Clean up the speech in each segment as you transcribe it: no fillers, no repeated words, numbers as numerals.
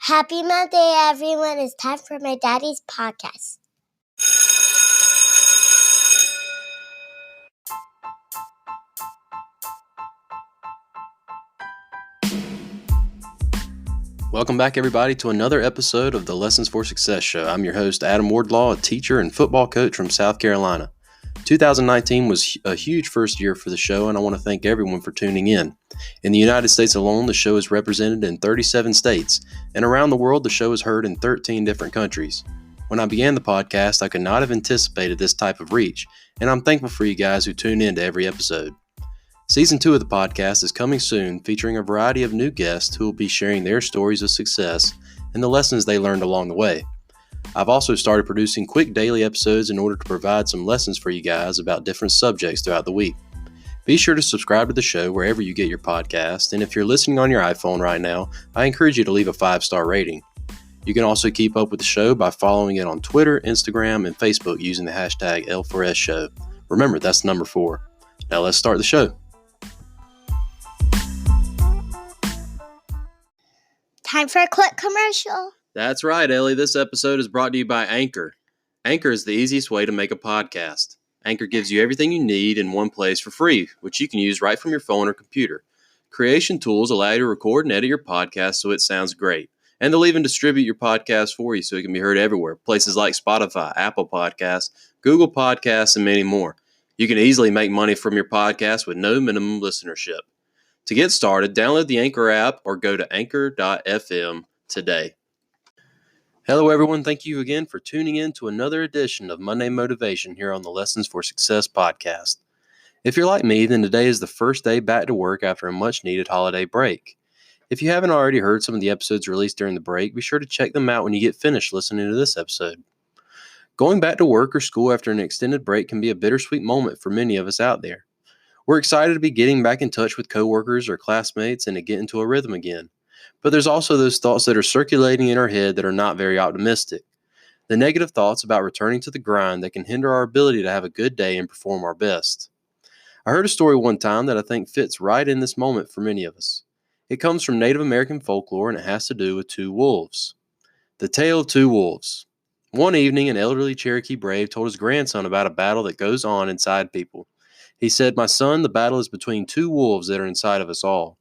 Happy Monday, everyone. It's time for my daddy's podcast. Welcome back, everybody, to another episode of the Lessons for Success show. I'm your host, Adam Wardlaw, a teacher and football coach from South Carolina. 2019 was a huge first year for the show, and I want to thank everyone for tuning in. In the United States alone, the show is represented in 37 states, and around the world, the show is heard in 13 different countries. When I began the podcast, I could not have anticipated this type of reach, and I'm thankful for you guys who tune in to every episode. Season 2 of the podcast is coming soon, featuring a variety of new guests who will be sharing their stories of success and the lessons they learned along the way. I've also started producing quick daily episodes in order to provide some lessons for you guys about different subjects throughout the week. Be sure to subscribe to the show wherever you get your podcast, and if you're listening on your iPhone right now, I encourage you to leave a 5-star rating. You can also keep up with the show by following it on Twitter, Instagram, and Facebook using the hashtag L4S Show. Remember, that's number 4. Now let's start the show. Time for a quick commercial. That's right, Ellie. This episode is brought to you by Anchor. Anchor is the easiest way to make a podcast. Anchor gives you everything you need in one place for free, which you can use right from your phone or computer. Creation tools allow you to record and edit your podcast so it sounds great. And they'll even distribute your podcast for you so it can be heard everywhere. Places like Spotify, Apple Podcasts, Google Podcasts, and many more. You can easily make money from your podcast with no minimum listenership. To get started, download the Anchor app or go to anchor.fm today. Hello, everyone. Thank you again for tuning in to another edition of Monday Motivation here on the Lessons for Success podcast. If you're like me, then today is the first day back to work after a much-needed holiday break. If you haven't already heard some of the episodes released during the break, be sure to check them out when you get finished listening to this episode. Going back to work or school after an extended break can be a bittersweet moment for many of us out there. We're excited to be getting back in touch with coworkers or classmates and to get into a rhythm again. But there's also those thoughts that are circulating in our head that are not very optimistic. The negative thoughts about returning to the grind that can hinder our ability to have a good day and perform our best. I heard a story one time that I think fits right in this moment for many of us. It comes from Native American folklore and it has to do with 2 wolves. The Tale of 2 Wolves. One evening, an elderly Cherokee brave told his grandson about a battle that goes on inside people. He said, "My son, the battle is between 2 wolves that are inside of us all.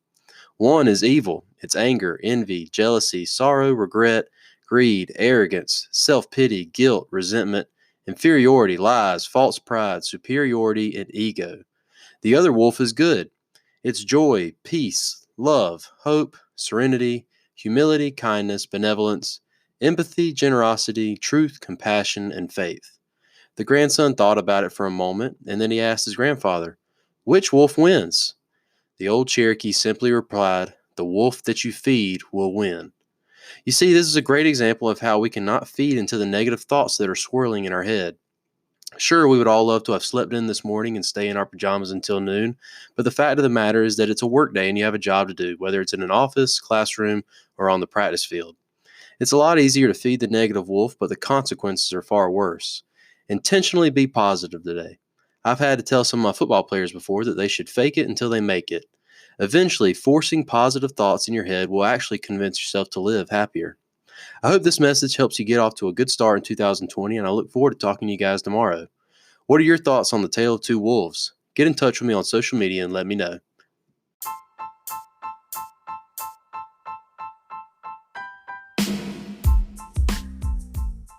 One is evil. It's anger, envy, jealousy, sorrow, regret, greed, arrogance, self-pity, guilt, resentment, inferiority, lies, false pride, superiority, and ego. The other wolf is good. It's joy, peace, love, hope, serenity, humility, kindness, benevolence, empathy, generosity, truth, compassion, and faith." The grandson thought about it for a moment, and then he asked his grandfather, "Which wolf wins?" The old Cherokee simply replied, "The wolf that you feed will win." You see, this is a great example of how we cannot feed into the negative thoughts that are swirling in our head. Sure, we would all love to have slept in this morning and stay in our pajamas until noon, but the fact of the matter is that it's a work day and you have a job to do, whether it's in an office, classroom, or on the practice field. It's a lot easier to feed the negative wolf, but the consequences are far worse. Intentionally be positive today. I've had to tell some of my football players before that they should fake it until they make it. Eventually, forcing positive thoughts in your head will actually convince yourself to live happier. I hope this message helps you get off to a good start in 2020, and I look forward to talking to you guys tomorrow. What are your thoughts on the Tale of 2 Wolves? Get in touch with me on social media and let me know.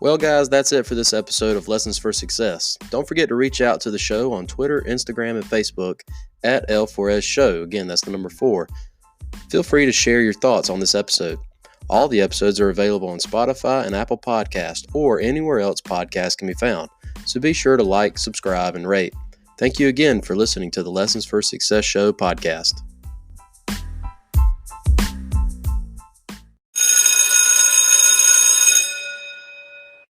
Well, guys, that's it for this episode of Lessons for Success. Don't forget to reach out to the show on Twitter, Instagram, and Facebook at L4S Show. Again, that's the number 4. Feel free to share your thoughts on this episode. All the episodes are available on Spotify and Apple Podcasts or anywhere else podcasts can be found. So be sure to like, subscribe, and rate. Thank you again for listening to the Lessons for Success Show podcast.